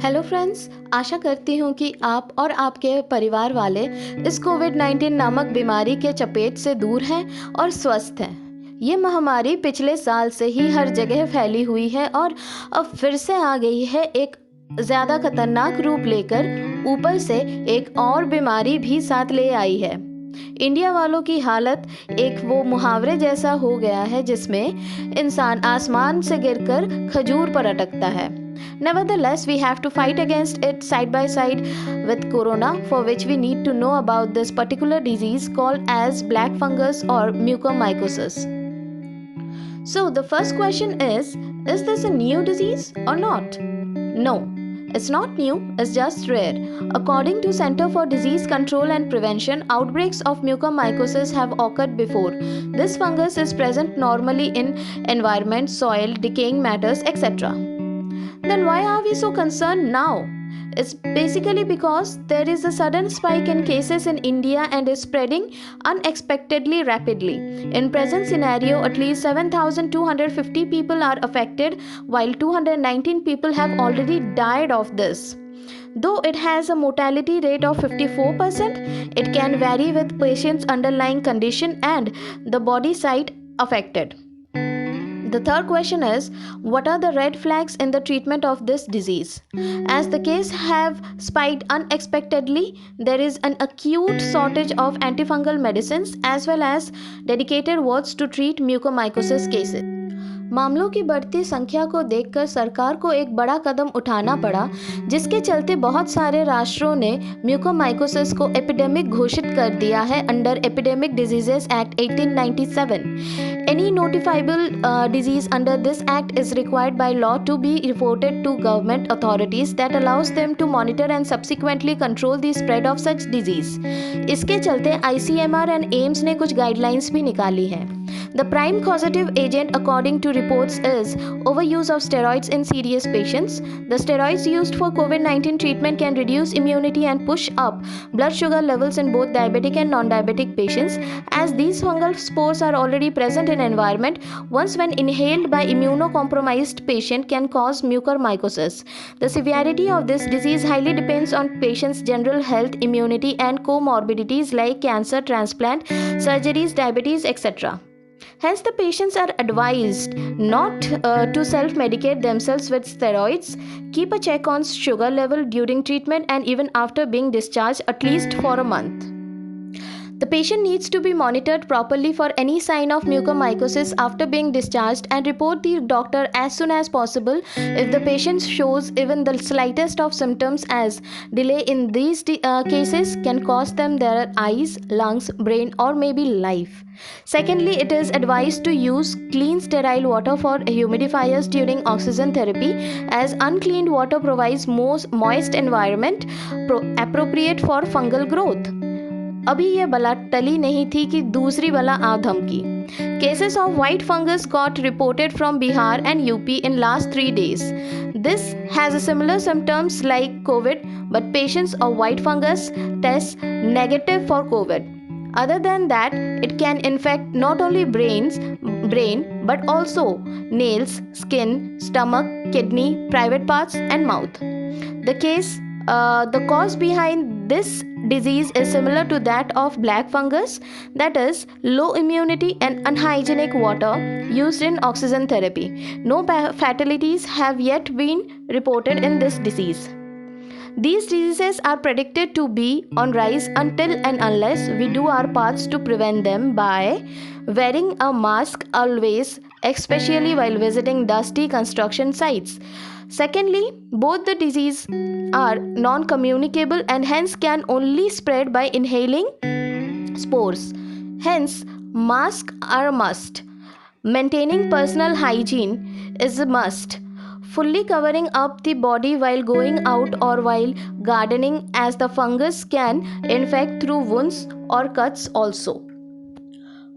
Hello friends, आशा करती हूँ कि आप और आपके परिवार वाले इस कोविड-19 नामक बीमारी के चपेट से दूर हैं और स्वस्थ हैं। ये महामारी पिछले साल से ही हर जगह फैली हुई है और अब फिर से आ गई है एक ज़्यादा खतरनाक रूप लेकर। ऊपर से एक और बीमारी भी साथ ले आई है। इंडिया वालों की हालत एक वो मुहावरे जैसा हो गया है जिसमें इंसान आसमान से गिरकर खजूर पर अटकता है। Nevertheless, we have to fight against it side by side with corona, for which we need to know about this particular disease called as black fungus or mucormycosis. So, the first question is this a new disease or not? No, it's not new, it's just rare. According to Center for Disease Control and Prevention, outbreaks of mucormycosis have occurred before. This fungus is present normally in environment, soil, decaying matters, etc. Then why are we so concerned now? It's basically because there is a sudden spike in cases in India and is spreading unexpectedly rapidly. In present scenario, at least 7,250 people are affected, while 219 people have already died of this. Though it has a mortality rate of 54%, it can vary with patient's underlying condition and the body site affected. The third question is, what are the red flags in the treatment of this disease? As the case have spiked unexpectedly, there is an acute shortage of antifungal medicines as well as dedicated wards to treat mucormycosis cases. मामलों की बढ़ती संख्या को देखकर सरकार को एक बड़ा कदम उठाना पड़ा, जिसके चलते बहुत सारे राष्ट्रों ने म्यूकोमाइकोसिस को एपिडेमिक घोषित कर दिया है under epidemic diseases act 1897. Any notifiable disease under this act is required by law to be reported to government authorities that allows them to monitor and subsequently control the spread of such disease. इसके चलते ICMR and AIMS ने कुछ guidelines भी निकाली हैं. The prime causative agent according to reports is overuse of steroids in serious patients. The steroids used for COVID-19 treatment can reduce immunity and push up blood sugar levels in both diabetic and non-diabetic patients, as these fungal spores are already present in environment. Once when inhaled by immunocompromised patient can cause mucormycosis. The severity of this disease highly depends on patient's general health, immunity and comorbidities like cancer, transplant, surgeries, diabetes, etc. Hence, the patients are advised not to self-medicate themselves with steroids. Keep a check on sugar level during treatment and even after being discharged, at least for a month. The patient needs to be monitored properly for any sign of mucormycosis after being discharged and report the doctor as soon as possible if the patient shows even the slightest of symptoms, as delay in these cases can cost them their eyes, lungs, brain or maybe life. Secondly, it is advised to use clean sterile water for humidifiers during oxygen therapy, as uncleaned water provides moist environment appropriate for fungal growth. अभी ये बला टली नहीं थी कि दूसरी बला आ धमकी. Cases of white fungus got reported from Bihar and UP in last 3 days. This has a similar symptoms like COVID, but patients of white fungus test negative for COVID. Other than that, it can infect not only brain but also nails, skin, stomach, kidney, private parts and mouth. The cause behind this disease is similar to that of black fungus, that is low immunity and unhygienic water used in oxygen therapy. No fatalities have yet been reported in this disease. These diseases are predicted to be on rise until and unless we do our parts to prevent them by wearing a mask always, especially while visiting dusty construction sites. Secondly, both the disease are non-communicable and hence can only spread by inhaling spores. Hence, masks are a must. Maintaining personal hygiene is a must. Fully covering up the body while going out or while gardening, as the fungus can infect through wounds or cuts also.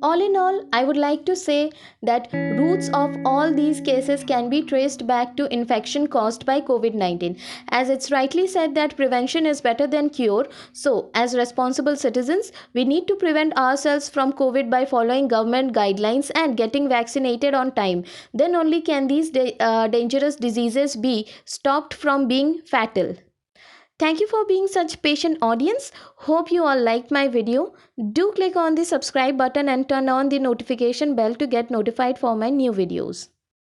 All in all, I would like to say that roots of all these cases can be traced back to infection caused by COVID 19. As it's rightly said that prevention is better than cure, so as responsible citizens, we need to prevent ourselves from COVID by following government guidelines and getting vaccinated on time. Then only can these dangerous diseases be stopped from being fatal. Thank you for being such patient audience. Hope you all liked my video. Do click on the subscribe button and turn on the notification bell to get notified for my new videos.